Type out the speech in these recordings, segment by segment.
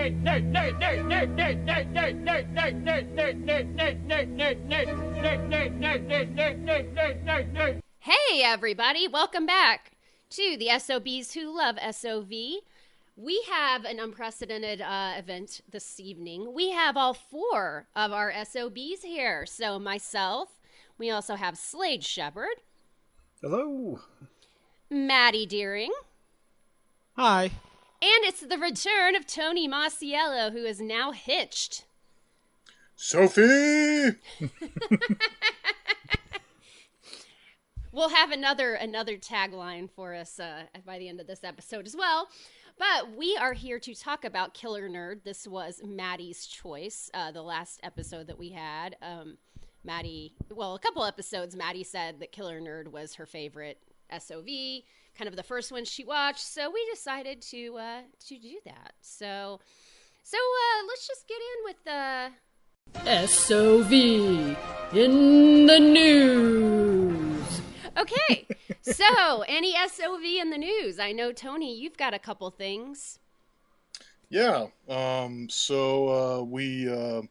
Hey everybody, welcome back to the SOBs who love SOV. We have an unprecedented event this evening. We have all four of our SOBs here. So myself, we also have Slade Shepard. Hello. Maddie Deering. Hi. And it's the return of Tony Masiello, who is now hitched. Sophie! We'll have another tagline for us by the end of this episode as well. But we are here to talk about Killer Nerd. This was Maddie's choice, the last episode that we had. A couple episodes, Maddie said that Killer Nerd was her favorite SOV, kind of the first one she watched. So we decided to do that. So let's just get in with the SOV in the news. Okay, so any SOV in the news? I know, Tony, you've got a couple things. Yeah, we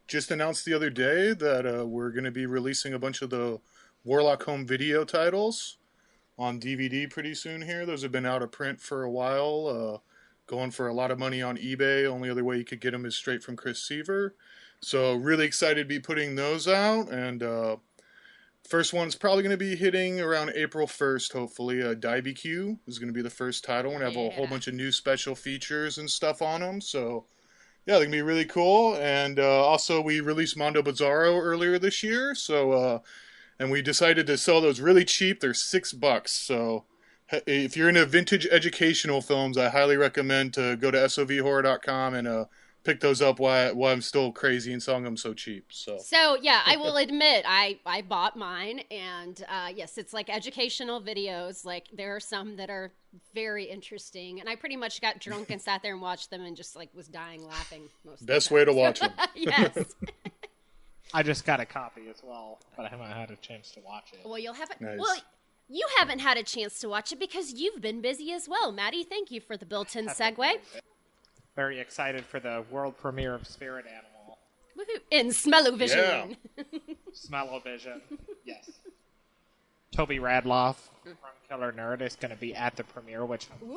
just announced the other day that we're going to be releasing a bunch of the Warlock Home Video titles on DVD pretty soon here. Those have been out of print for a while, going for a lot of money on eBay. Only other way you could get them is straight from Chris Seaver. So really excited to be putting those out, and first one's probably going to be hitting around April 1st, hopefully. DiBQ is going to be the first title. We're going to have a whole bunch of new special features and stuff on them. So, yeah, they're going to be really cool. And also, we released Mondo Bizarro earlier this year. So, and we decided to sell those really cheap. They're $6. So, if you're into vintage educational films, I highly recommend to go to sovhorror.com and pick those up while I'm still crazy and selling them so cheap. So yeah, I will admit I bought mine, and yes, it's like educational videos. Like there are some that are very interesting, and I pretty much got drunk and sat there and watched them and just like was dying laughing most of the time. Best way to watch them. Yes. I just got a copy as well, but I haven't had a chance to watch it. Well, you'll have it. Nice. Well, you haven't had a chance to watch it because you've been busy as well, Maddie. Thank you for the built-in segue. Very excited for the world premiere of Spirit Animal. Woohoo. In Smell-O-Vision. Yeah. Smell-O-Vision. Yes. Toby Radloff from Killer Nerd is going to be at the premiere, which I'm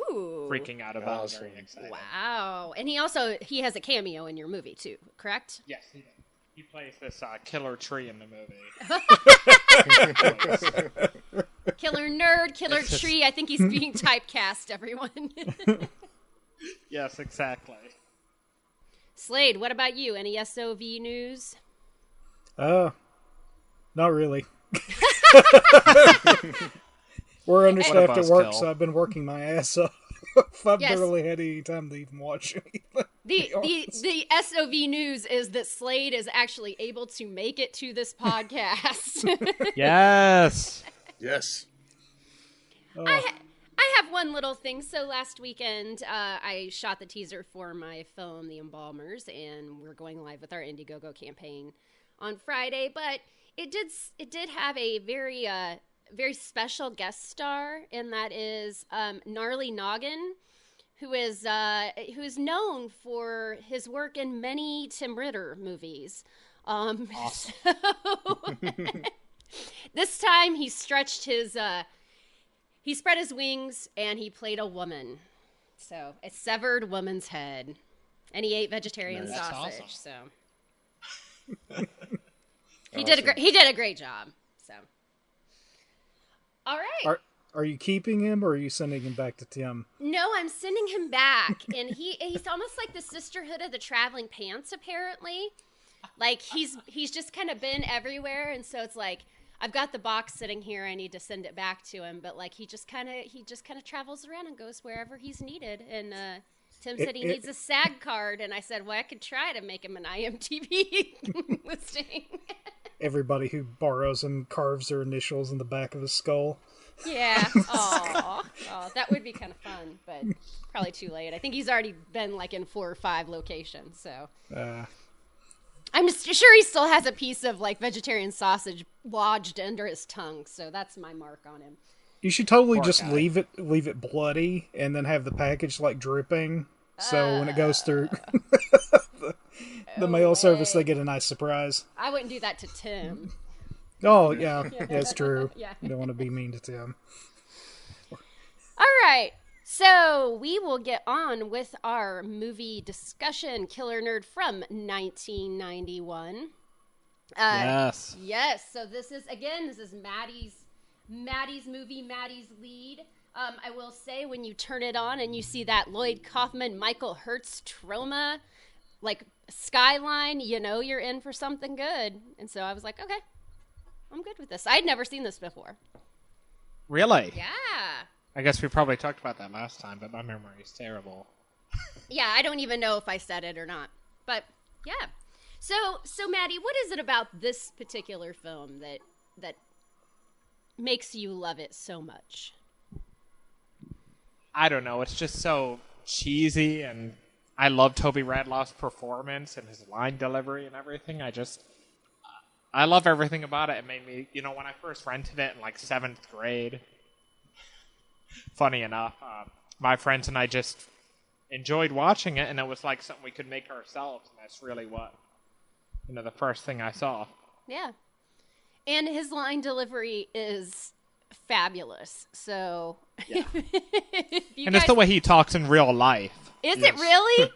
freaking out about. Awesome. Very excited. Wow. And he has a cameo in your movie too, correct? Yes, he plays this killer tree in the movie. Killer Nerd, Killer Tree. I think he's being typecast, everyone. Yes, exactly. Slade, what about you? Any SOV news? Oh, Not really. We're understaffed at work, so I've been working my ass off. I've barely had any time to even watch anything. The SOV news is that Slade is actually able to make it to this podcast. Yes. Yes. I have one little thing. So last weekend, I shot the teaser for my film, The Embalmers, and we're going live with our Indiegogo campaign on Friday. But it did have a very very special guest star, and that is Gnarly Noggin, who is known for his work in many Tim Ritter movies. Awesome. So this time he stretched his. He spread his wings, and he played a woman. So, a severed woman's head. And he ate vegetarian sausage, awesome. so. He did a great job, so. All right. Are you keeping him, or are you sending him back to Tim? No, I'm sending him back. And he's almost like the Sisterhood of the Traveling Pants, apparently. Like, he's just kind of been everywhere, and so it's like, I've got the box sitting here. I need to send it back to him, but like he just kind of travels around and goes wherever he's needed. And Tim said he needs a SAG card, and I said, well, I could try to make him an IMDb listing. Everybody who borrows him carves their initials in the back of his skull. Yeah. Oh, that would be kind of fun, but probably too late. I think he's already been like in 4 or 5 locations, so. I'm just sure he still has a piece of like vegetarian sausage lodged under his tongue, so that's my mark on him. You should totally leave it bloody, and then have the package like dripping. So when it goes through, the mail service, they get a nice surprise. I wouldn't do that to Tim. Oh, yeah, that's true. Yeah. You don't want to be mean to Tim. All right. So we will get on with our movie discussion, Killer Nerd from 1991. Yes. Yes. So this is Maddie's movie, Maddie's lead. I will say, when you turn it on and you see that Lloyd Kaufman, Michael Hertz Troma, like, skyline, you know you're in for something good. And so I was like, okay, I'm good with this. I'd never seen this before. Really? Yeah. I guess we probably talked about that last time, but my memory is terrible. Yeah, I don't even know if I said it or not. But, yeah. So Maddie, what is it about this particular film that makes you love it so much? I don't know. It's just so cheesy, and I love Toby Radloff's performance and his line delivery and everything. I love everything about it. It made me, when I first rented it in like 7th grade, funny enough, my friends and I just enjoyed watching it, and it was like something we could make ourselves, and that's really what, the first thing I saw. Yeah. And his line delivery is fabulous. So, yeah. And it's the way he talks in real life. Is it really?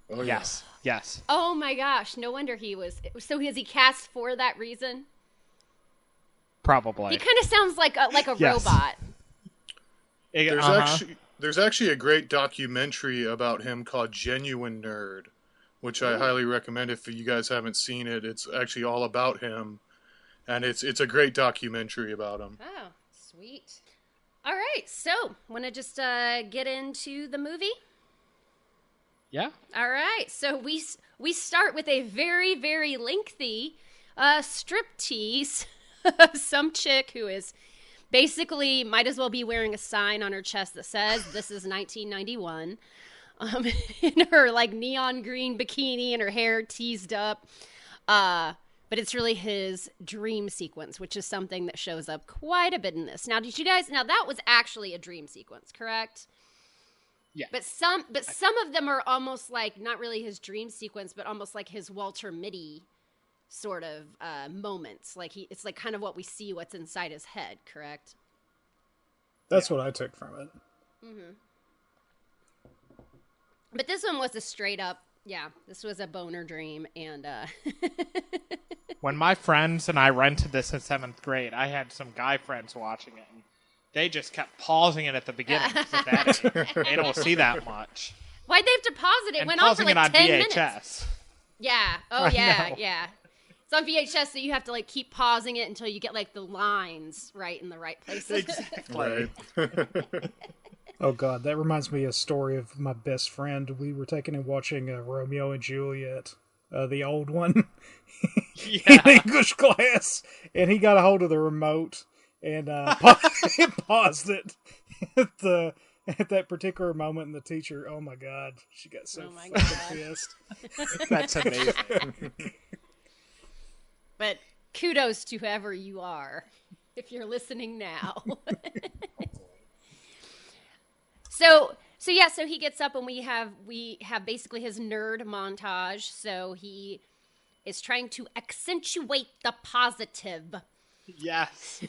Oh, yes. Yeah. Yes. Oh my gosh! No wonder he was. So is he cast for that reason? Probably. He kind of sounds like a yes. robot. There's actually a great documentary about him called Genuine Nerd, which I highly recommend if you guys haven't seen it. It's actually all about him, and it's a great documentary about him. Oh, sweet. All right, so want to just get into the movie? Yeah. All right, so we start with a very, very lengthy striptease of some chick who is basically might as well be wearing a sign on her chest that says, "This is 1991." In her like neon green bikini and her hair teased up. But it's really his dream sequence, which is something that shows up quite a bit in this. Now, that was actually a dream sequence, correct? Yeah. But some of them are almost like not really his dream sequence, but almost like his Walter Mitty sort of moments. Like it's like kind of what we see what's inside his head, correct? That's what I took from it. Mm-hmm. But this one was a straight up, this was a boner dream. And when my friends and I rented this in 7th grade, I had some guy friends watching it, and they just kept pausing it at the beginning. They don't see that much. Why'd they have to pause it? It went on for like 10 minutes. VHS. Yeah. Oh, yeah. It's on VHS, so you have to like keep pausing it until you get like the lines right in the right places. Exactly. Right. Oh, God, that reminds me of a story of my best friend. We were taking and watching Romeo and Juliet, the old one, in English class, and he got a hold of the remote and paused it at that particular moment, and the teacher, oh my God, she got so fucking pissed. That's amazing. But kudos to whoever you are, if you're listening now. So he gets up and we have basically his nerd montage. So he is trying to accentuate the positive. Yes.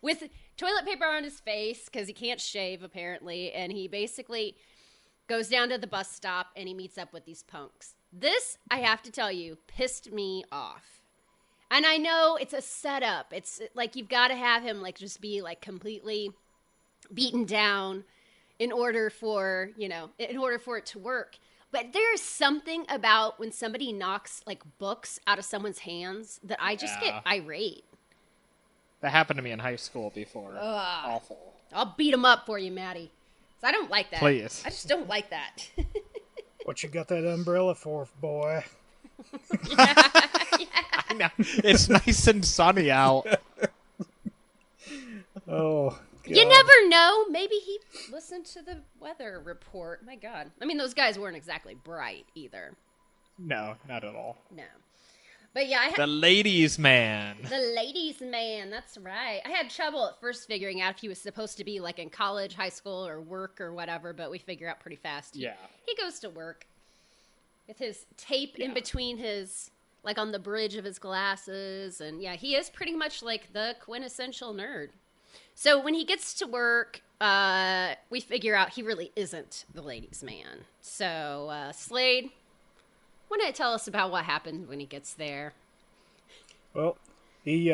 With toilet paper on his face because he can't shave apparently, and he basically goes down to the bus stop and he meets up with these punks. This, I have to tell you, pissed me off. And I know it's a setup. It's like you've got to have him like just be like completely beaten down in order for it to work. But there's something about when somebody knocks like books out of someone's hands that I just get irate. That happened to me in high school before. Awful. I'll beat them up for you, Maddie. So I don't like that. Please. I just don't like that. What you got that umbrella for, boy? Yeah. I know. It's nice and sunny out. Oh, God. You never know. Maybe he listened to the weather report. My God. I mean, those guys weren't exactly bright either. No, not at all. No. But yeah, the ladies' man. The ladies' man, that's right. I had trouble at first figuring out if he was supposed to be like in college, high school, or work or whatever, but we figure out pretty fast. Yeah. He goes to work. with his tape in between his, like on the bridge of his glasses. And yeah, he is pretty much like the quintessential nerd. So when he gets to work, we figure out he really isn't the ladies' man. So Slade, why don't you tell us about what happened when he gets there? Well, he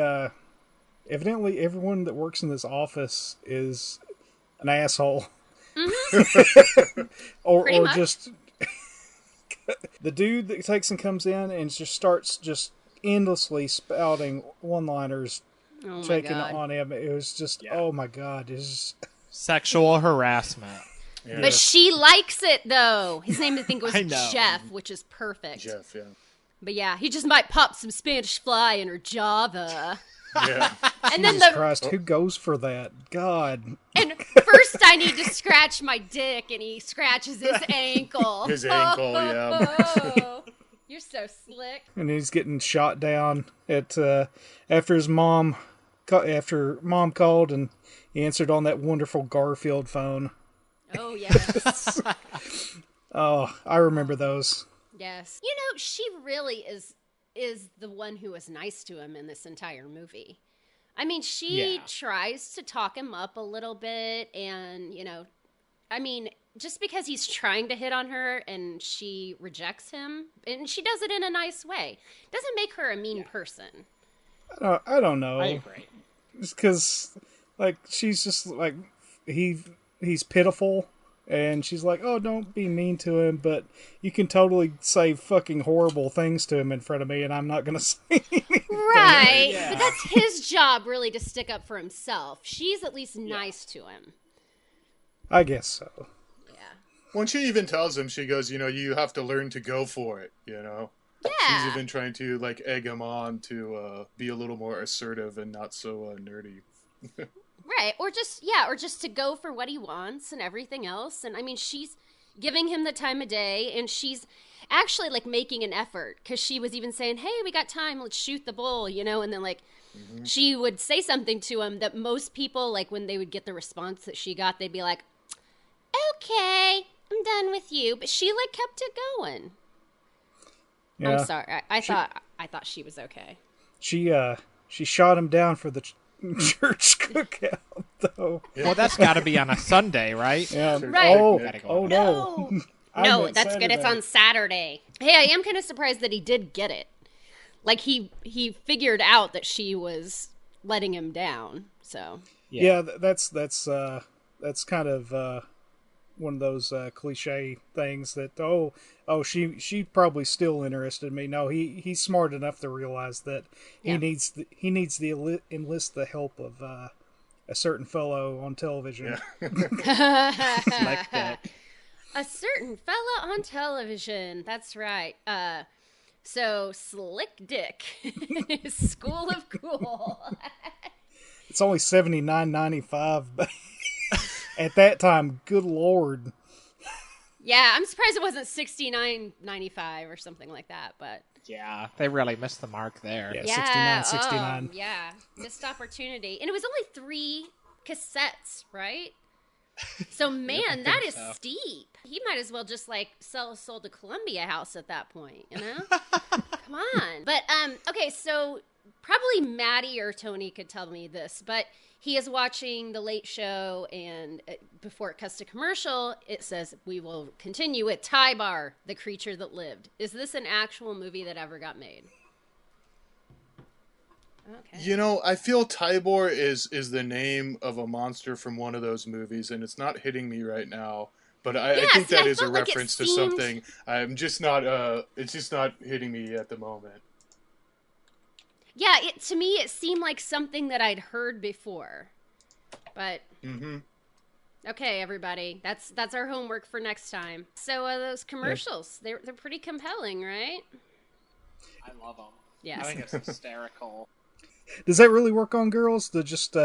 evidently everyone that works in this office is an asshole, or much. just the dude that takes and comes in and just starts just endlessly spouting one-liners, Oh my taking God. on him. It was just oh my God, it's just... Sexual harassment. Yeah. But she likes it, though. His name, I think, was I know. Jeff, which is perfect. Jeff, yeah. But yeah, he just might pop some Spanish fly in her Java. Yeah. And then Jesus Christ, who goes for that? God. And first I need to scratch my dick, and he scratches his ankle. His ankle, yeah. Oh, you're so slick. And he's getting shot down at after his mom called and he answered on that wonderful Garfield phone. Oh, yes. Oh, I remember those. Yes. You know, she really is the one who was nice to him in this entire movie. I mean, she tries to talk him up a little bit, and, you know, I mean, just because he's trying to hit on her and she rejects him, and she does it in a nice way, doesn't make her a mean person. I don't know. I agree. Just because, like, she's just like he's pitiful, and she's like, "Oh, don't be mean to him," but you can totally say fucking horrible things to him in front of me, and I'm not gonna say anything. Right. Yeah. But that's his job, really, to stick up for himself. She's at least nice to him. I guess so. Yeah. When she even tells him, she goes, you have to learn to go for it, She's Yeah. even trying to, like, egg him on to be a little more assertive and not so nerdy. Right. Or just to go for what he wants and everything else. And I mean, she's giving him the time of day, and she's actually like making an effort, because she was even saying, "Hey, we got time, let's shoot the bull," and then like she would say something to him that most people, like when they would get the response that she got, they'd be like, "Okay, I'm done with you," but she like kept it going. Yeah. I'm sorry. I thought she was okay. She shot him down for the church cookout, though. Well, that's got to be on a Sunday, right? Yeah. Right. Oh no. I No, meant that's good. It's Saturday. on Saturday. Hey, I am kind of surprised that he did get it. Like he figured out that she was letting him down. So Yeah, that's kind of one of those cliche things that she's probably still interested in me. No, he's smart enough to realize that he needs to enlist the help of a certain fellow on television. Yeah. Like that. a certain fella on television. That's right. So Slick Dick, School of Cool. It's only $79.95, but at that time, good lord. Yeah, I'm surprised it wasn't $69.95 or something like that, but Yeah, they really missed the mark there. Yeah. yeah, 69. yeah, missed opportunity, and it was only 3 cassettes, right? So man, that is so. steep. He might as well just like sell a soul to Columbia House at that point, you know? Come on. But okay, so probably Maddie or Tony could tell me this, but he is watching The Late Show, and before it cuts to commercial, it says, "We will continue with Ty Bar, the creature that lived." Is this an actual movie that ever got made? Okay. I feel Tybor is the name of a monster from one of those movies, and it's not hitting me right now. But I think see, that I is a felt like it reference to seemed- something. I'm just not. It's just not hitting me at the moment. Yeah, to me, it seemed like something that I'd heard before. But okay, everybody, that's our homework for next time. So those commercials, they're pretty compelling, right? I love them. Yes. I think it's hysterical. Does that really work on girls to just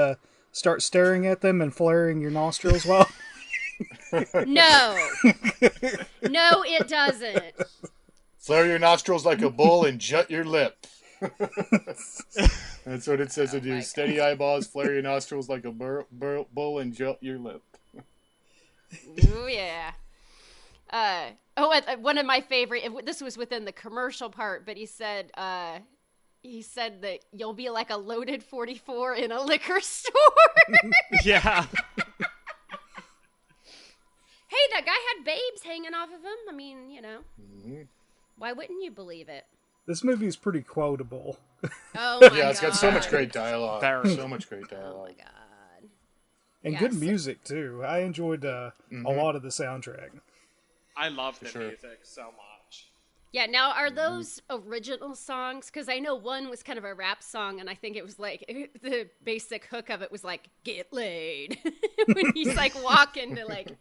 start staring at them and flaring your nostrils while? No, no, it doesn't. Flare your nostrils like a bull and jut your lip. That's what it says to do. Steady eyeballs, flare your nostrils like a bull, and jut your lip. Oh yeah. One of my favorite. This was within the commercial part, but he said that you'll be like a loaded 44 in a liquor store. Yeah. Hey, that guy had babes hanging off of him. I mean, why wouldn't you believe it? This movie is pretty quotable. Oh my god! Yeah, it's got so much great dialogue. So much great Oh dialogue. my god! And good music, too. I enjoyed a lot of the soundtrack. I love the sure. music so much. Yeah, now are those original songs? Because I know one was kind of a rap song, and I think it was like the basic hook of it was like "get laid" when he's like walking to like,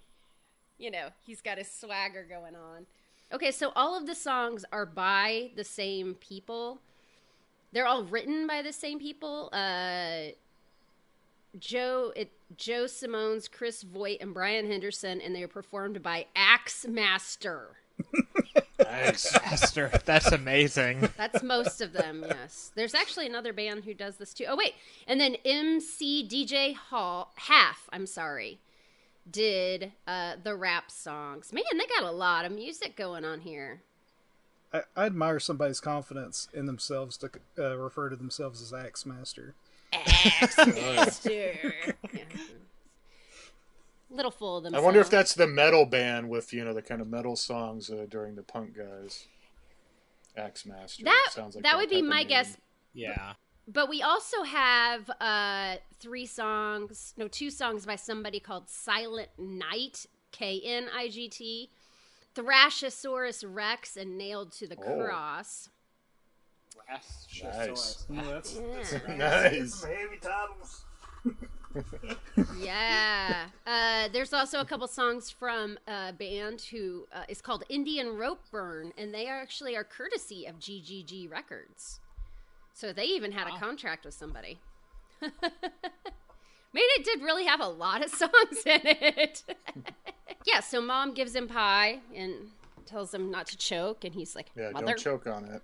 he's got his swagger going on. Okay, so all of the songs are by the same people. They're all written by the same people. Joe Simone's, Chris Voight, and Brian Henderson, and they are performed by Axe Master. Nice. Master, that's amazing. That's most of them, yes. There's actually another band who does this too. Oh, wait. And then MC DJ Half, did the rap songs. Man, they got a lot of music going on here. I admire somebody's confidence in themselves to refer to themselves as Axe Master. Axe Master. Yeah. Little full of themselves. I wonder if that's the metal band with, the kind of metal songs during the punk guys. Axe Master. Sounds like that would be my name. guess. Yeah. But we also have two songs by somebody called Silent Night, Knigt, Thrashosaurus Rex, and Nailed to the Cross. Nice. That's Nice. some heavy titles. Yeah. There's also a couple songs from a band who is called Indian Rope Burn, and they are courtesy of GGG Records. So they even had a contract with somebody. It did really have a lot of songs in it. Yeah, so Mom gives him pie and tells him not to choke, and he's like, Yeah, Mother? don't choke on it.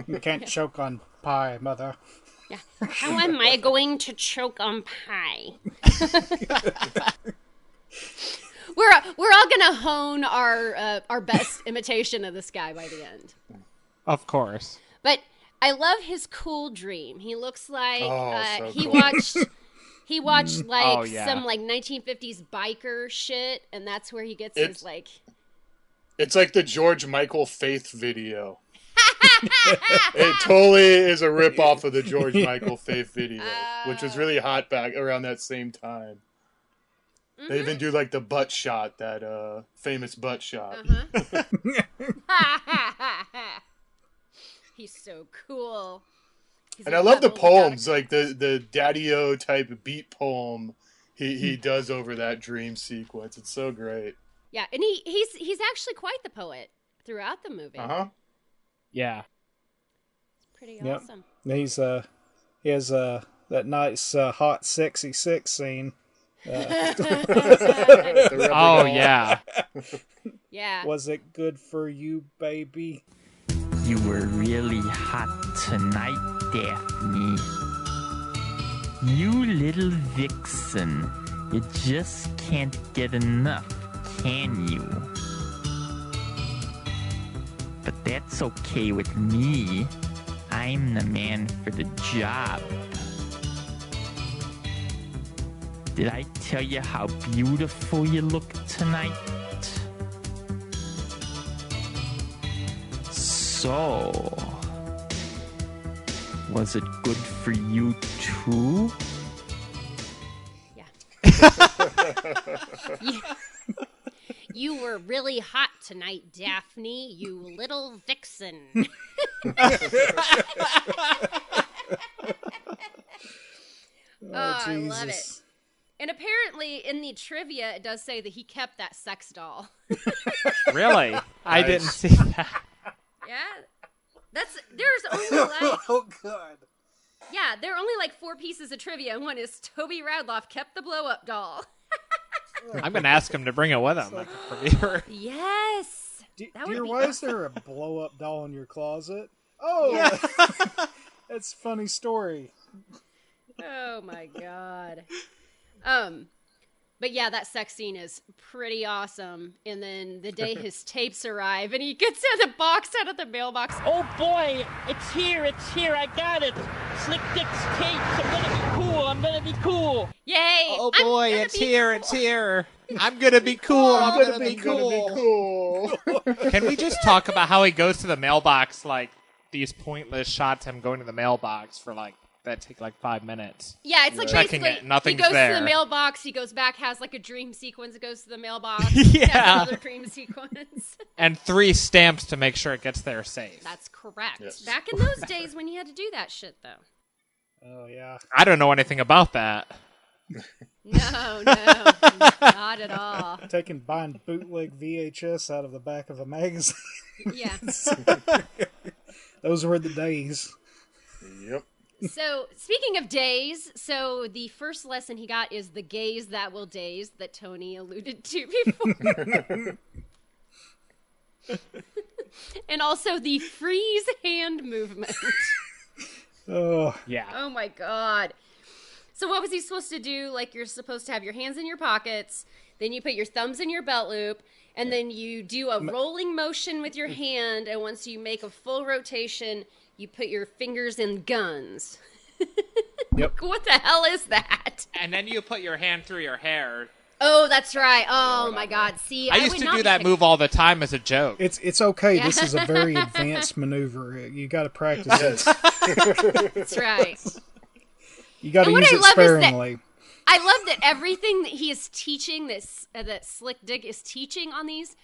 You can't choke on pie, Mother. Yeah. How am I going to choke on pie? We're all gonna hone our best imitation of this guy by the end. Of course. But I love his cool dream. He looks like so he cool. watched like yeah. some like 1950s biker shit, and that's where he gets his like. It's like the George Michael Faith video. It totally is a ripoff of the George Michael Faith video, which was really hot back around that same time. Mm-hmm. They even do like the butt shot, that famous butt shot. He's so cool. And I love the poems, like the Daddy-O type beat poem he does over that dream sequence. It's so great. Yeah, and he's actually quite the poet throughout the movie. Yeah. It's pretty awesome. He has that nice hot sexy sex scene. Oh yeah. Yeah. Was it good for you, baby? You were really hot tonight, Daphne. You little vixen. You just can't get enough, can you? But that's okay with me. I'm the man for the job. Did I tell you how beautiful you look tonight? So, was it good for you too? Yeah. You were really hot tonight, Daphne, you little vixen. I love it. And apparently, in the trivia, it does say that he kept that sex doll. Really? I didn't see that. Yeah. There's only like... Oh, God. Yeah, there are only like 4 pieces of trivia, and one is Toby Radloff kept the blow-up doll. I'm going to ask him to bring it with him. Like a premiere. Yes. Dear, why is there a blow-up doll in your closet? Oh, yeah. That's a funny story. Oh, my God. But yeah, that sex scene is pretty awesome. And then the day his tapes arrive, and he gets the box out of the mailbox. Oh boy, it's here, I got it. Slick Dick's tapes, I'm gonna be cool. Yay! Oh boy, it's here. I'm gonna be cool. I'm gonna be cool. Can we just talk about how he goes to the mailbox, like these pointless shots of him going to the mailbox for like that take like 5 minutes? Yeah, it's like checking basically it, nothing's he goes there. to the mailbox, he goes back, has like a dream sequence, goes to the mailbox, Yeah. has another dream sequence. And 3 stamps to make sure it gets there safe. That's correct. Yes. Back in those days when you had to do that shit, though. Oh, yeah. I don't know anything about that. No, not at all. Buying bootleg VHS out of the back of a magazine. Yeah. Those were the days. Yep. So, speaking of days, so the first lesson he got is the gaze that will daze that Tony alluded to before. And also the freeze hand movement. Oh, Yeah. Oh my god. So what was he supposed to do? Like, you're supposed to have your hands in your pockets, then you put your thumbs in your belt loop, and then you do a rolling motion with your hand, and once you make a full rotation, you put your fingers in guns. Yep. What the hell is that? And then you put your hand through your hair. Oh, that's right. Oh my god. See, I used would to not do be that move all the time as a joke. it's okay. Yeah. This is a very advanced maneuver. You got to practice it. Yes. That's right. You got to And what use I it love is that- sparingly. I love that everything that he is teaching, that Slick Dick is teaching on these,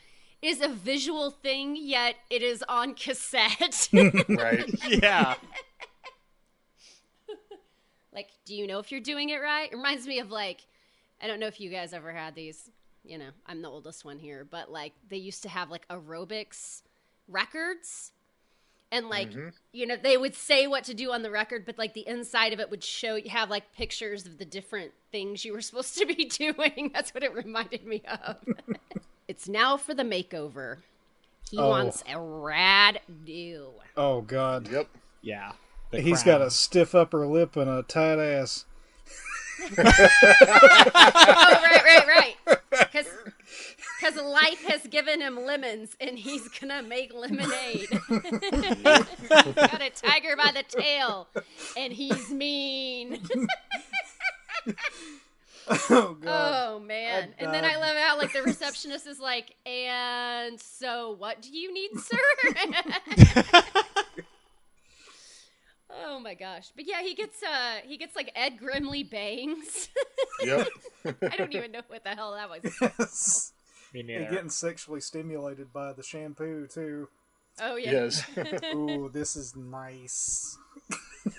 is a visual thing, yet it is on cassette. Right. Yeah. Like, do you know if you're doing it right? It reminds me of, like, I don't know if you guys ever had these. You know, I'm the oldest one here. But, like, they used to have, like, aerobics records. And, like, you know, they would say what to do on the record, but, like, the inside of it would have, like, pictures of the different things you were supposed to be doing. That's what it reminded me of. It's now for the makeover. He wants a rad do. Oh, God. Yep. Yeah. He's got a stiff upper lip and a tight ass. Oh, right. Because life has given him lemons, and he's gonna make lemonade. Got a tiger by the tail, and he's mean. Oh, God. Oh, man. And then I love how, like, the receptionist is like, and so what do you need, sir? Oh, my gosh. But yeah, he gets like Ed Grimley bangs. Yep. I don't even know what the hell that was. Me And neither. getting sexually stimulated by the shampoo, too. Oh, yeah. Yes. Ooh, this is nice.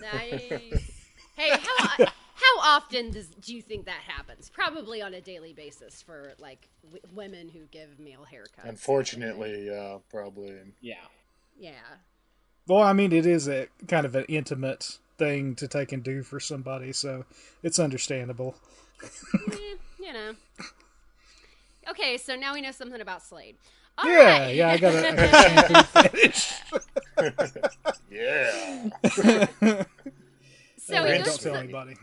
Nice. Hey, how often do you think that happens? Probably on a daily basis for, like, women who give male haircuts. Unfortunately, probably. Yeah. Yeah. Well, I mean, it is a kind of an intimate thing to take and do for somebody, so it's understandable. You know. Okay, so now we know something about Slade. All Yeah, right. yeah, I got a shampoo fetish. Yeah. So Don't tell anybody.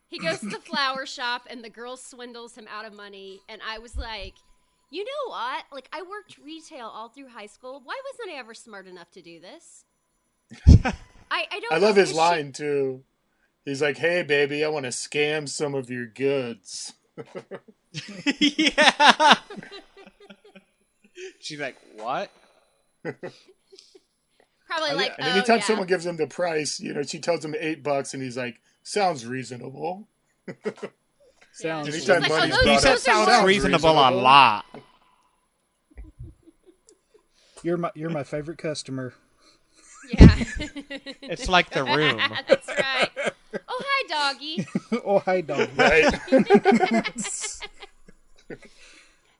he goes to the flower shop, and the girl swindles him out of money. And I was like, you know what? Like, I worked retail all through high school. Why wasn't I ever smart enough to do this? I don't. I know, love his 'cause line, too. He's like, hey, baby, I want to scam some of your goods. Yeah. She's like, what? Probably like, And anytime yeah. someone gives him the price, she tells him $8, and he's like, sounds reasonable. Sounds She's Anytime like, money's those- He brought said up, those are sounds more- reasonable a lot. You're my favorite customer. Yeah. It's like The Room. That's right. Oh, hi, doggy. Oh, hi, dog. Right?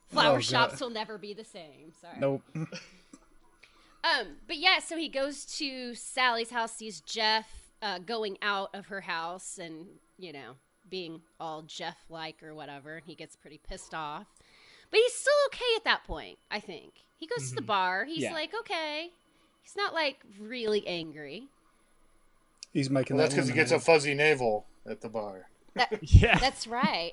Flower Oh, shops God. will never be the same. Sorry. Nope. But yeah, so he goes to Sally's house, sees Jeff going out of her house and, being all Jeff-like or whatever. And he gets pretty pissed off. But he's still okay at that point, I think. He goes to the bar. He's Yeah. like, okay. He's not, like, really angry. He's making Well, that's that because he gets a lemonade. fuzzy navel at the bar. Yeah. That's right.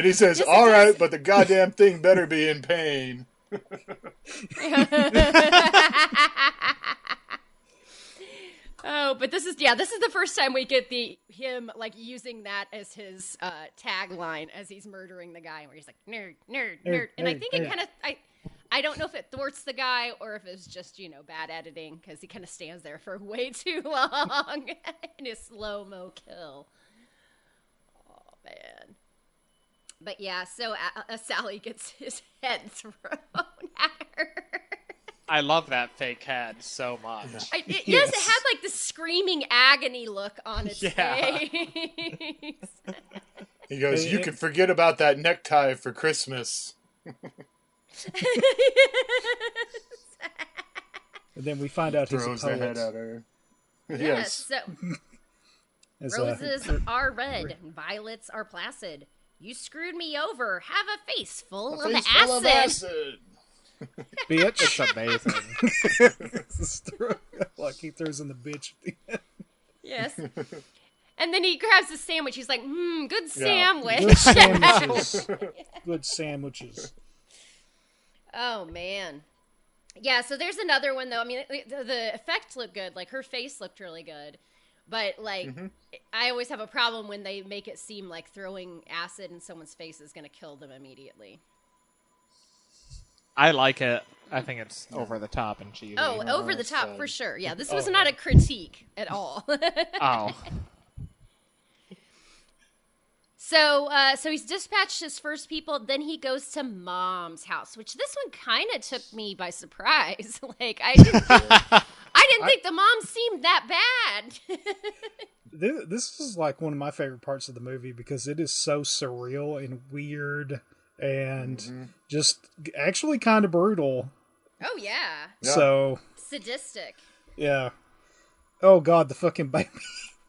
And he says, all right, but the goddamn thing better be in pain. Oh, but this is the first time we get him like using that as his tagline as he's murdering the guy, where he's like nerd, nerd, nerd, and I think it kind of I don't know if it thwarts the guy or if it's just bad editing, because he kind of stands there for way too long in his slow-mo kill. Oh man. But yeah, so Sally gets his head thrown at her. I love that fake head so much. Yes, it had like the screaming agony look on its face. He goes, you can forget about that necktie for Christmas. And then we find out he's a Throws poet. the head at her. Yes. So, As, roses are red, violets are placid. You screwed me over. Have a face full of acid. bitch. It's amazing. Like he throws in the bitch at the end. Yes. And then he grabs the sandwich. He's like, good sandwich. Good sandwiches. Good sandwiches. Oh, man. Yeah, so there's another one, though. I mean, the effects look good. Like, her face looked really good. But, like, I always have a problem when they make it seem like throwing acid in someone's face is going to kill them immediately. I like it. I think it's over the top and cheesy. Oh, over the top, for sure. Yeah, this was not a critique at all. Oh. So he's dispatched his first people. Then he goes to Mom's house, which this one kind of took me by surprise. Like I didn't think the mom seemed that bad. This is like one of my favorite parts of the movie because it is so surreal and weird and just actually kind of brutal. Oh yeah. So Sadistic. yeah. Oh god, the fucking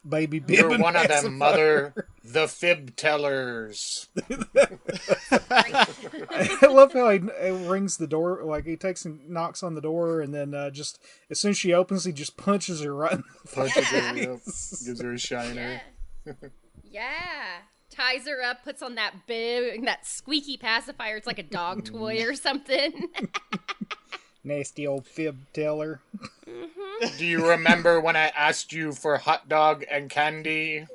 baby bib. You're one of them, Mother. The fib tellers. I love how he rings the door. Like he takes and knocks on the door, and then just as soon as she opens, he just punches her right in the Punches her, gives her a shiner. Yeah. Ties her up, puts on that big, that squeaky pacifier. It's like a dog toy or something. nasty old fib teller. Do you remember when I asked you for hot dog and candy?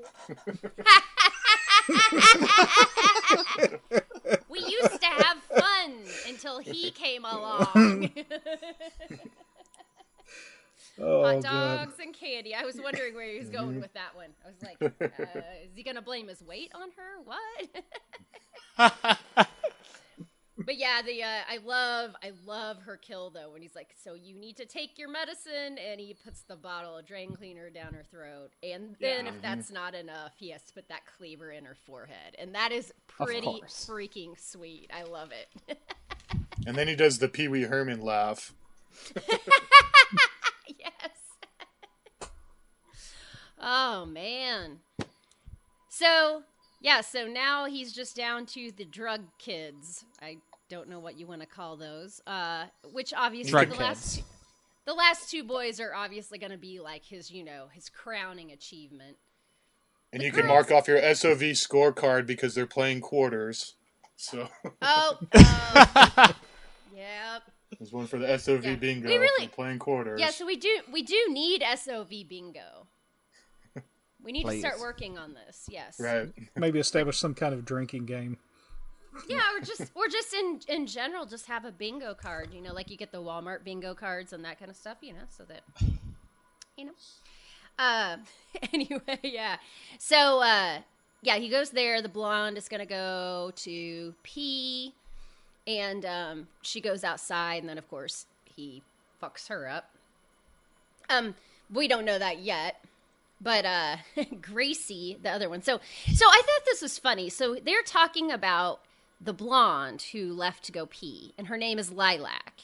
We used to have fun until he came along. Hot dogs and candy. I was wondering where he was going with that one. I was like, is he going to blame his weight on her? What? But yeah, I love her kill though, when he's like, so you need to take your medicine, and he puts the bottle of drain cleaner down her throat, and then if that's not enough, he has to put that cleaver in her forehead, and that is pretty freaking sweet. I love it. And then he does the Pee Wee Herman laugh. Yes. Oh man. So now he's just down to the drug kids. I don't know what you want to call those. Which obviously the last two boys are obviously going to be like his crowning achievement. And you can mark off your SOV scorecard because they're playing quarters. So. Yep. There's one for the SOV bingo. We're playing quarters. Yeah, so we do need SOV bingo. We need to start working on this. Yes. Right. Maybe establish some kind of drinking game. Yeah, or just in general, just have a bingo card. Like you get the Walmart bingo cards and that kind of stuff. So that Anyway, yeah. So he goes there. The blonde is gonna go to pee, and she goes outside, and then of course he fucks her up. We don't know that yet. But Gracie, the other one. So I thought this was funny. So they're talking about the blonde who left to go pee, and her name is Lilac.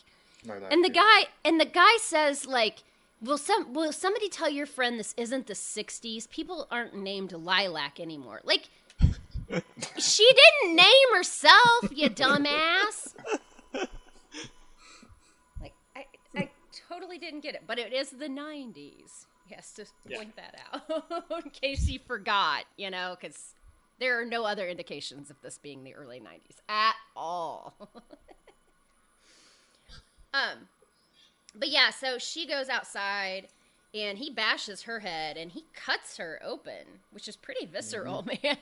And the guy says, like, will somebody tell your friend this isn't the 60s? People aren't named Lilac anymore. Like, she didn't name herself, you dumbass. Like, I totally didn't get it, but it is the 90s. Yes, just point that out in case you forgot, because There are no other indications of this being the early 90s at all. But yeah, so she goes outside and he bashes her head and he cuts her open, which is pretty visceral, man.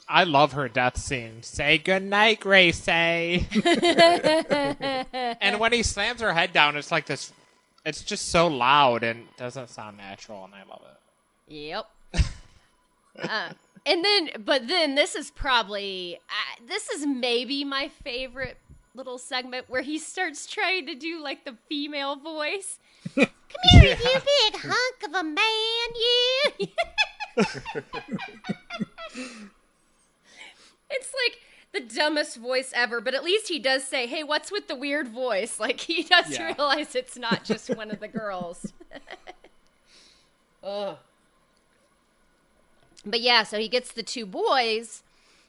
I love her death scene. Say goodnight, Gracie. And when he slams her head down, it's like this. It's just so loud and doesn't sound natural, and I love it. Yep. But then this is probably, this is maybe my favorite little segment where he starts trying to do like the female voice. Come here, you big hunk of a man, you. It's like the dumbest voice ever, but at least he does say, hey, what's with the weird voice? Like, he does realize it's not just one of the girls. Ugh. But yeah, so he gets the two boys,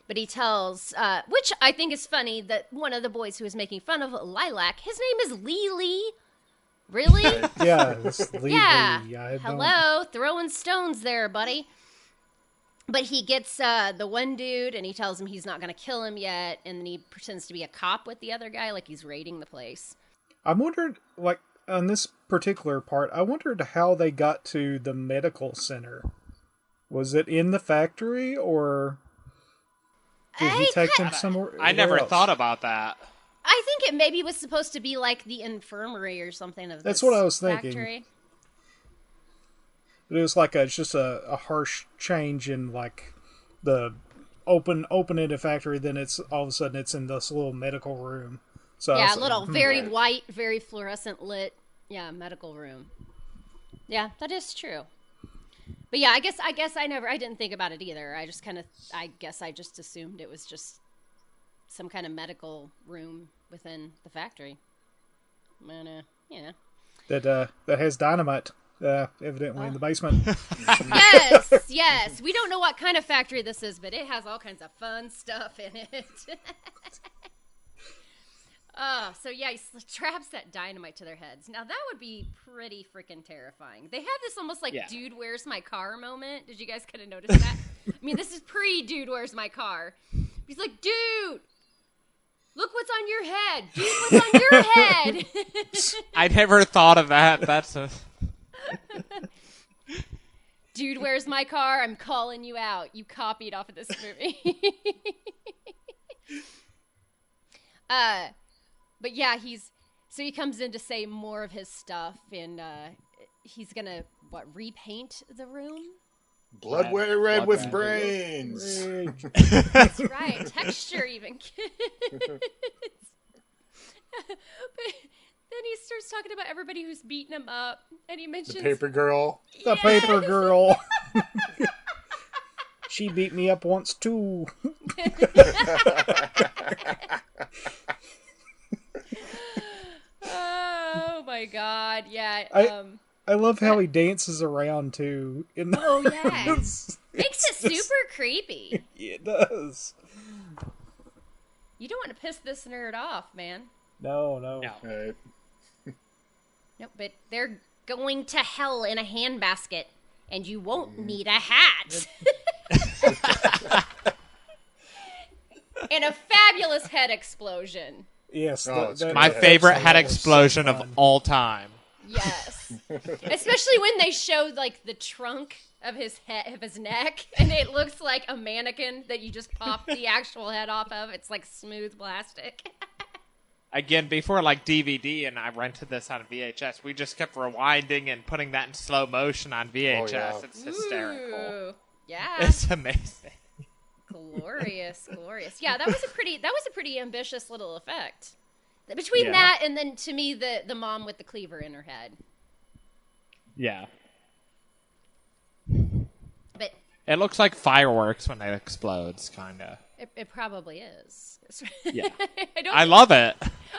but he tells, which I think is funny, that one of the boys who is making fun of Lilac, his name is Lee. Really? Yeah, it's Lee. Yeah. Hello, throwing stones there, buddy. But he gets the one dude, and he tells him he's not going to kill him yet, and then he pretends to be a cop with the other guy, like he's raiding the place. I wondered, like, on this particular part, I wondered how they got to the medical center. Was it in the factory, or did he take them somewhere? I never thought about that. I think it maybe was supposed to be like the infirmary or something of That's what I was thinking. Factory. It was like just a harsh change in like the open-ended factory. Then it's all of a sudden it's in this little medical room. So yeah, a little very white, very fluorescent lit, medical room. Yeah, that is true. But yeah, I guess I didn't think about it either. I just assumed it was just some kind of medical room within the factory. And, that has dynamite. Evidently in the basement. Yes. We don't know what kind of factory this is, but it has all kinds of fun stuff in it. So yeah, he straps that dynamite to their heads. Now that would be pretty freaking terrifying. They have this almost like "Dude, where's my car?" moment. Did you guys kind of notice that? I mean, this is pre-"Dude, where's my car?" He's like, "Dude, look what's on your head. Dude, what's on your head?" I never thought of that. That's a... Dude, where's my car? I'm calling you out. You copied off of this movie. But yeah, he comes in to say more of his stuff, and he's gonna repaint the room? Bloodway red with brains. That's right. Texture even. But then he starts talking about everybody who's beaten him up, and he mentions the paper girl. The paper girl. She beat me up once too. Oh my god! Yeah. I love how he dances around too. Yes, makes it super creepy. It does. You don't want to piss this nerd off, man. No. Right. Nope, but they're going to hell in a handbasket, and you won't need a hat. And a fabulous head explosion. Yes, my favorite head explosion of all time. Yes, especially when they showed like the trunk of his head, of his neck, and it looks like a mannequin that you just pop the actual head off of. It's like smooth plastic. Again, before like DVD, and I rented this on VHS, we just kept rewinding and putting that in slow motion on VHS. Oh, yeah. It's hysterical. Ooh, yeah, it's amazing. Glorious. Yeah, that was a pretty ambitious little effect. Between that and then to me the mom with the cleaver in her head. Yeah. But it looks like fireworks when it explodes, kind of. It probably is. Yeah. I love it.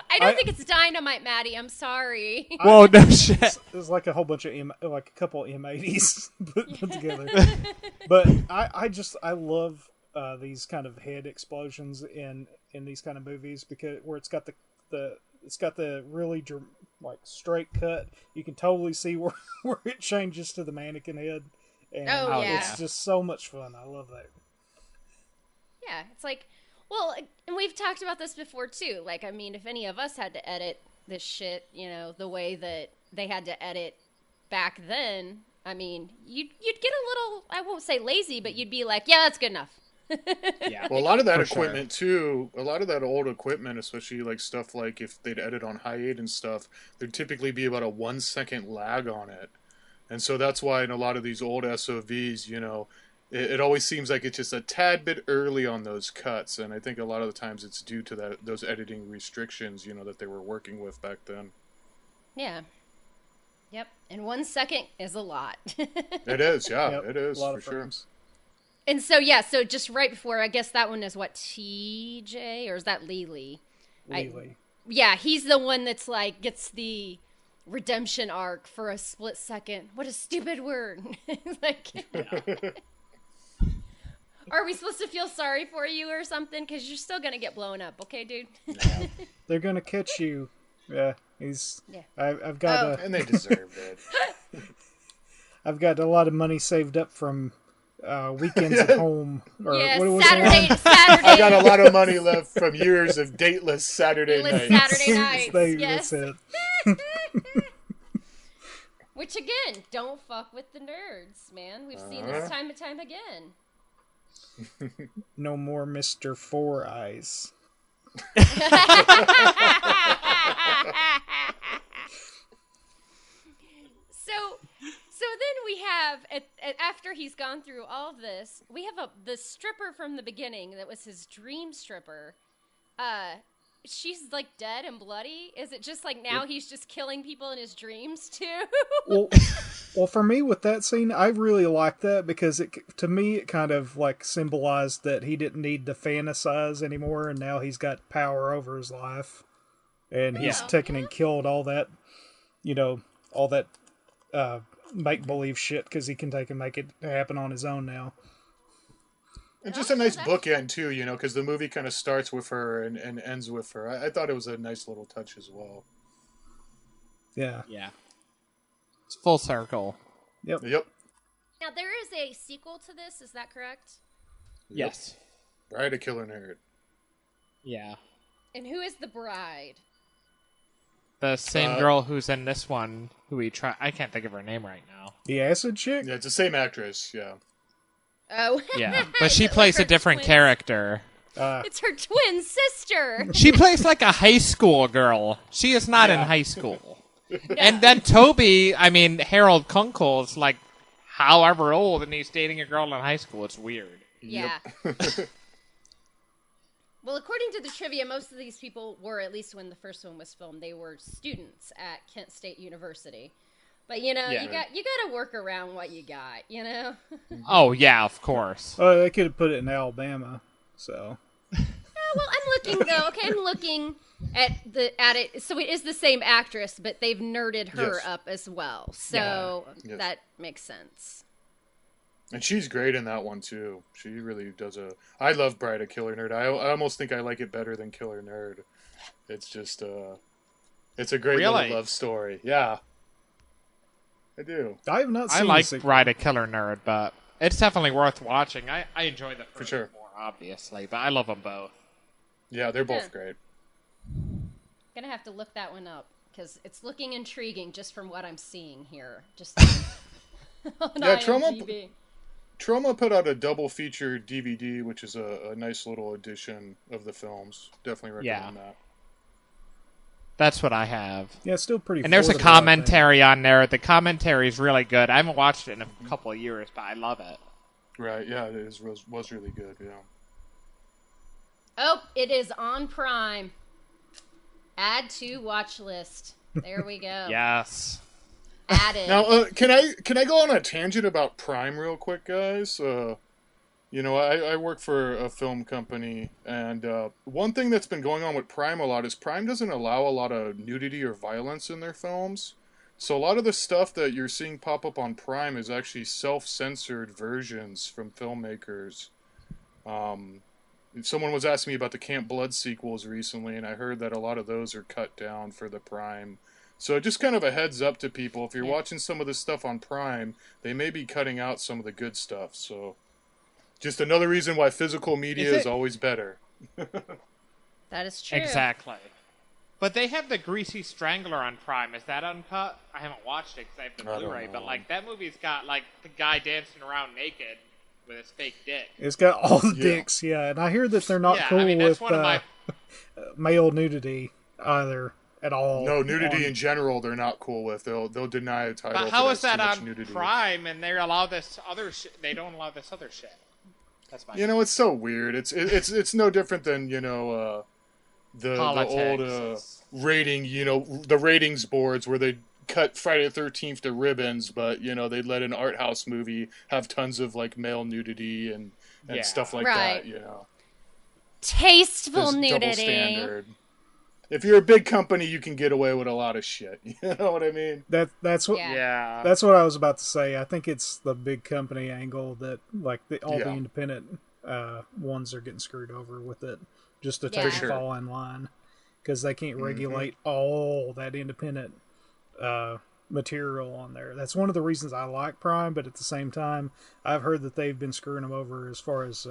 I don't think it's dynamite, Maddie. I'm sorry. Whoa, no shit. There's like a whole bunch of like a couple M80s put together. But I love these kind of head explosions in these kind of movies because where it's got the really like straight cut. You can totally see where it changes to the mannequin head, And Oh, yeah. it's just so much fun. I love that. Yeah, it's like, well, and we've talked about this before too. Like, I mean, if any of us had to edit this shit, the way that they had to edit back then, I mean, you'd get a little, I won't say lazy, but you'd be like, yeah, that's good enough. Yeah. Well, a lot of that For equipment too, a lot of that old equipment, especially like stuff like if they'd edit on high 8 and stuff, there'd typically be about a 1 second lag on it. And so that's why in a lot of these old SOVs, it always seems like it's just a tad bit early on those cuts. And I think a lot of the times it's due to those editing restrictions, that they were working with back then. Yeah. Yep. And 1 second is a lot. It is, yeah, Yep, it is, a lot for of sure. frames. And so, yeah, so just right before, I guess that one is what, TJ? Or is that Lily? Lily. Yeah, he's the one that's like, gets the redemption arc for a split second. What a stupid word. Like, are we supposed to feel sorry for you or something? Because you're still going to get blown up, okay, dude? They're gonna catch you. Yeah, Yeah. I've got And they deserved it. I've got a lot of money saved up from weekends at home. Or Yeah, what was the Saturday. I got a lot of money left from years of dateless Saturday Dateless nights. Saturday nights, yes. That's it. Which, again, don't fuck with the nerds, man. We've seen this time and time again. No more Mr. Four Eyes. So then we have, after he's gone through all of this, we have the stripper from the beginning that was his dream stripper. She's like dead and bloody. Is it just like now he's just killing people in his dreams too? Well, for me with that scene, I really like that because to me it kind of like symbolized that he didn't need to fantasize anymore, and now he's got power over his life, and he's taken and killed all that, all that make believe shit because he can take and make it happen on his own now. And just a nice bookend too, because the movie kind of starts with her and ends with her. I thought it was a nice little touch as well. Yeah. Yeah. It's full circle. Yep. Now there is a sequel to this. Is that correct? Yes. Bride of Killer Nerd. Yeah. And who is the bride? The same girl who's in this one, I can't think of her name right now. The acid chick? Yeah, it's the same actress, yeah. Oh. Yeah, but she plays a different character. It's her twin sister. She plays like a high school girl. She is not in high school. And then Toby, Harold Kunkel is like however old, and he's dating a girl in high school. It's weird. Yeah. Well, according to the trivia, most of these people were, at least when the first one was filmed, they were students at Kent State University. But you got to work around what you got, Oh yeah, of course. Oh, they could have put it in Alabama. So. Well, I'm looking though. Okay, I'm looking at it. So it is the same actress, but they've nerded her up as well. So that makes sense. And she's great in that one too. She really does I love Bride of Killer Nerd. I almost think I like it better than Killer Nerd. It's just it's a great little love story. Yeah. I do. I have not seen I like Bride of Killer Nerd, but it's definitely worth watching. I enjoy the first one more, obviously, but I love them both. Yeah, they're both great. Gonna have to look that one up because it's looking intriguing just from what I'm seeing here. Just on IMDb. Troma put out a double feature DVD, which is a nice little edition of the films. Definitely recommend that. That's what I have. Yeah, it's still pretty. And there's a commentary on there. The commentary is really good. I haven't watched it in a couple of years, but I love it. Right? Yeah, it was really good. Yeah. Oh, it is on Prime. Add to watch list. There we go. Yes. Added. Now, can I go on a tangent about Prime real quick, guys? I work for a film company, and one thing that's been going on with Prime a lot is Prime doesn't allow a lot of nudity or violence in their films. So a lot of the stuff that you're seeing pop up on Prime is actually self-censored versions from filmmakers. Someone was asking me about the Camp Blood sequels recently, and I heard that a lot of those are cut down for the Prime So just kind of a heads up to people, if you're watching some of this stuff on Prime, they may be cutting out some of the good stuff. So just another reason why physical media is always better. That is true. Exactly. But they have the Greasy Strangler on Prime. Is that uncut? I haven't watched it because I have the Blu-ray. But like that movie's got like the guy dancing around naked with his fake dick. It's got all the dicks, and I hear that they're not cool with male nudity either at all. No, nudity in general they're not cool with. They'll deny a title. But how is that on nudity. Prime and they allow this other shit? They don't allow this other shit. That's my it's so weird. It's no different than the old rating, the ratings boards where they cut Friday the 13th to ribbons, but they let an art house movie have tons of like male nudity and stuff like that. Tasteful nudity. Double standard. If you're a big company, you can get away with a lot of shit. You know what I mean? That's what. Yeah. That's what I was about to say. I think it's the big company angle that like all the independent ones are getting screwed over with it, just to try to fall in line because they can't regulate all that independent material on there. That's one of the reasons I like Prime, but at the same time, I've heard that they've been screwing them over as far as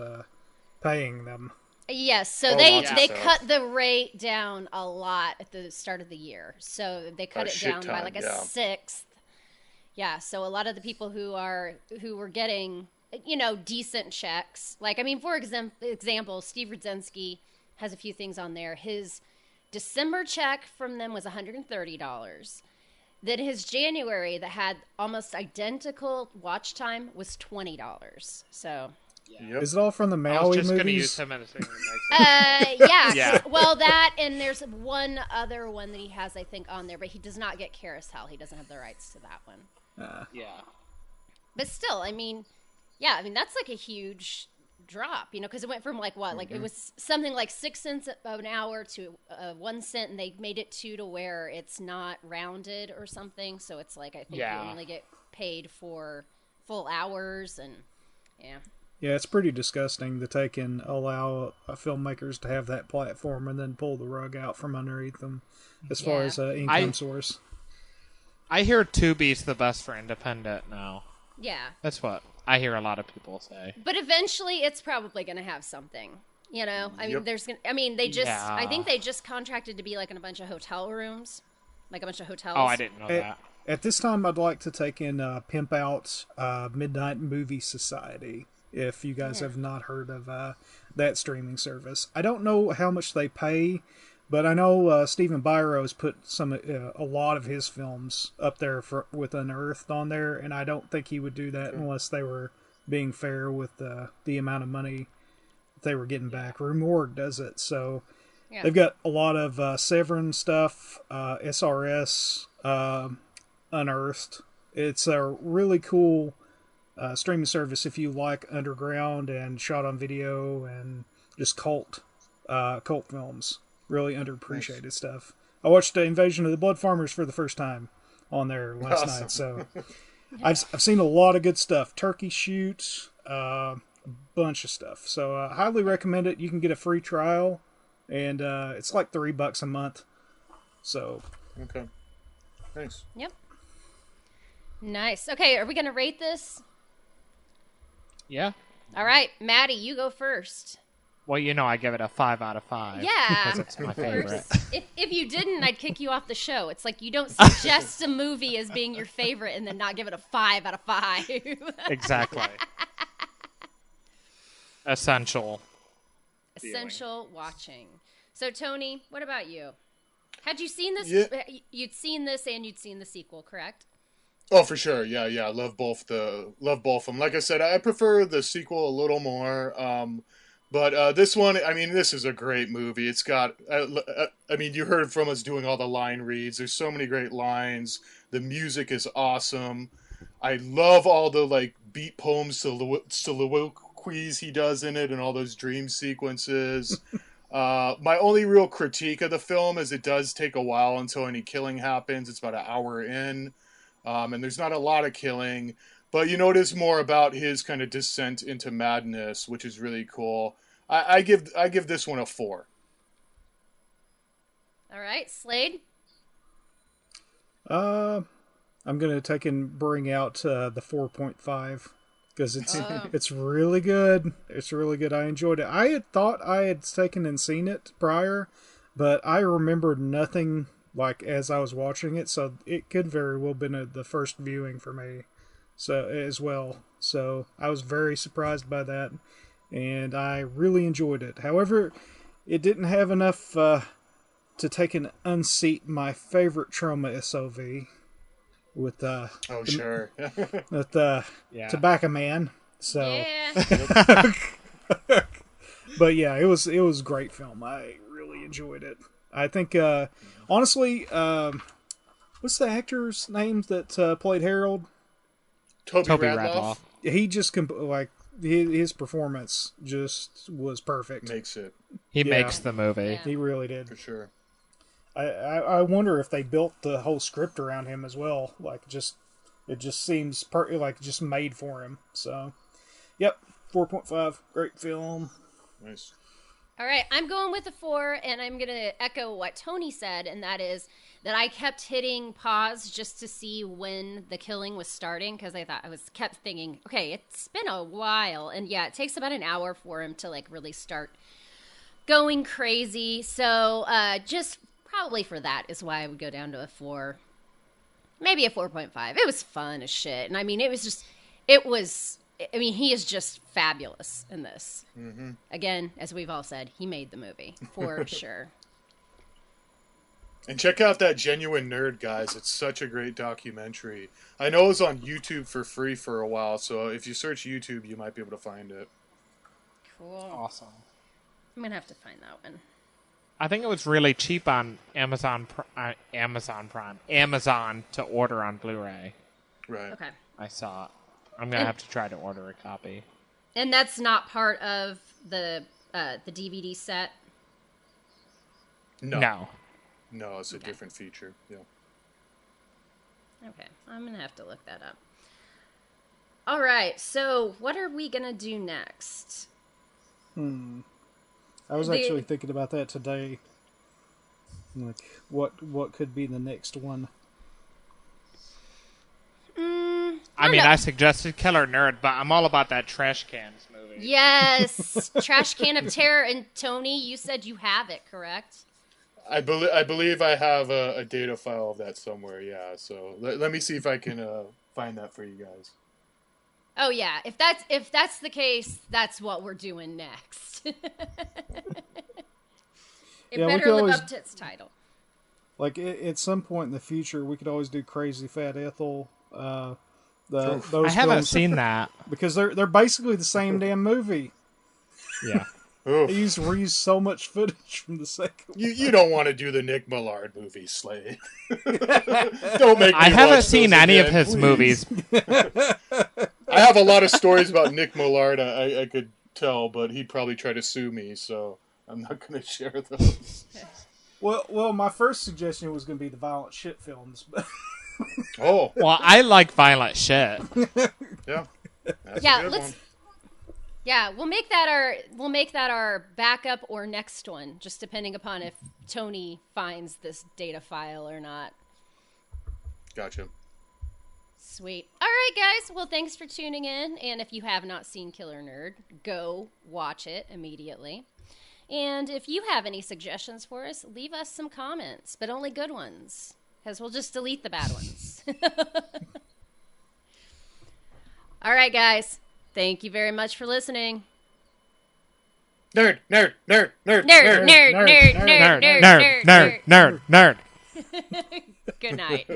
paying them. Yes, so they cut the rate down a lot at the start of the year. So they cut it down by like a sixth. Yeah, so a lot of the people who were getting decent checks, like for example, Steve Rudzinski has a few things on there. His December check from them was $130. Then his January that had almost identical watch time was $20. So. Yep. Is it all from the Maui movies? I was just going to use him as a yeah. Well, that and there's one other one that he has, I think, on there, but he does not get Carousel. He doesn't have the rights to that one. Yeah. But still, that's like a huge drop, because it went from like what, like it was something like 6 cents an hour to 1 cent, and they made it to where it's not rounded or something. So it's like I think you only get paid for full hours and Yeah, it's pretty disgusting that they can allow filmmakers to have that platform and then pull the rug out from underneath them as far as income source. I hear Tubi's the best for independent now. Yeah. That's what I hear a lot of people say. But eventually it's probably going to have something. I think they just contracted to be like in a bunch of hotel rooms. Like a bunch of hotels. Oh, I didn't know that. At this time, I'd like to take in Pimp Out Midnight Movie Society. If you guys have not heard of that streaming service. I don't know how much they pay, but I know Stephen Byro has put a lot of his films up there with Unearthed on there, and I don't think he would do that unless they were being fair with the amount of money they were getting back. Remorgue does it, so they've got a lot of Severin stuff, SRS, Unearthed. It's a really cool streaming service if you like underground and shot on video and just cult films. Really underappreciated stuff. I watched Invasion of the Blood Farmers for the first time on there last night, so I've seen a lot of good stuff. Turkey Shoot, a bunch of stuff. So I highly recommend it. You can get a free trial, and it's like $3 a month. So okay, thanks. Yep. Nice. Okay, are we gonna rate this? Yeah. All right, Maddie, you go first. Well, I give it a 5 out of 5. Yeah. Because it's my favorite. If you didn't, I'd kick you off the show. It's like you don't suggest a movie as being your favorite and then not give it a 5 out of 5. Exactly. Essential watching. So, Tony, what about you? Had you seen this? Yeah. You'd seen this and you'd seen the sequel, correct? Oh, for sure. Yeah. I love both of them. Like I said, I prefer the sequel a little more. But this one, this is a great movie. It's got, you heard from us doing all the line reads. There's so many great lines. The music is awesome. I love all the beat poems, soliloquies he does in it, and all those dream sequences. My only real critique of the film is it does take a while until any killing happens. It's about an hour in. And there's not a lot of killing, but it is more about his kind of descent into madness, which is really cool. I give this one a 4. All right, Slade. I'm gonna take and bring out the 4.5 because Oh. it's really good. It's really good. I enjoyed it. I had thought I had taken and seen it prior, but I remembered nothing like as I was watching it, so it could very well been the first viewing for me, so as well. So I was very surprised by that, and I really enjoyed it. However, it didn't have enough to take and unseat my favorite trauma SOV with Oh, sure. with Yeah. Tobacco Man. So, Yeah. but yeah, it was a great film. I really enjoyed it. I think honestly, what's the actor's name that played Harold? Toby Toby Radloff Radloff. He just like his performance just was perfect. makes it, He Yeah. makes the movie. Yeah. He really did. for sure. I wonder if they built the whole script around him as well. Like it just seems like just made for him. So, yep, 4.5, great film. Nice. All right, I'm going with a 4, and I'm going to echo what Tony said, and that is that I kept hitting pause just to see when the killing was starting, because I kept thinking, okay, it's been a while, and yeah, it takes about an hour for him to like really start going crazy. So just probably for that is why I would go down to a 4, maybe a 4.5. It was fun as shit, and I mean, he is just fabulous in this. Mm-hmm. Again, as we've all said, he made the movie for sure. And check out that Genuine Nerd, guys. It's such a great documentary. I know it was on YouTube for free for a while, so if you search YouTube, you might be able to find it. Cool. Awesome. I'm gonna have to find that one. I think it was really cheap on Amazon to order on Blu-ray. Right. Okay. I saw it. I'm gonna have to try to order a copy. And that's not part of the DVD set. No, it's a different feature. Yeah. Okay, I'm gonna have to look that up. All right, so what are we gonna do next? I was actually thinking about that today. Like, what could be the next one? I suggested Killer Nerd, but I'm all about that Trash Cans movie. Yes, Trash Can of Terror. And Tony, you said you have it, correct? I believe I have a data file of that somewhere. Yeah. So let me see if I can find that for you guys. Oh yeah, if that's the case, that's what we're doing next. It Yeah, we better could live always- up to its title. Like at some point in the future, we could always do Crazy Fat Ethel. Those I haven't films, seen that. because they're basically the same damn movie. Yeah. Oof. They reuse so much footage from the second one. You don't want to do the Nick Millard movie, Slade. Don't make me I haven't watch seen those any of again, his please. movies. I have a lot of stories about Nick Millard I could tell, but he'd probably try to sue me, so I'm not going to share those. Well, my first suggestion was going to be the violent shit films, but Oh, Well, I like violent shit. yeah. That's Yeah, a good let's. one. Yeah, we'll make that our backup or next one, just depending upon if Tony finds this data file or not. Gotcha. Sweet. All right, guys. Well, thanks for tuning in. And if you have not seen Killer Nerd, go watch it immediately. And if you have any suggestions for us, leave us some comments, but only good ones, because we'll just delete the bad ones. All right, guys. Thank you very much for listening. Nerd, nerd, nerd, nerd, Nerd, nerd, nerd, nerd, nerd, nerd, Nerd. Good night.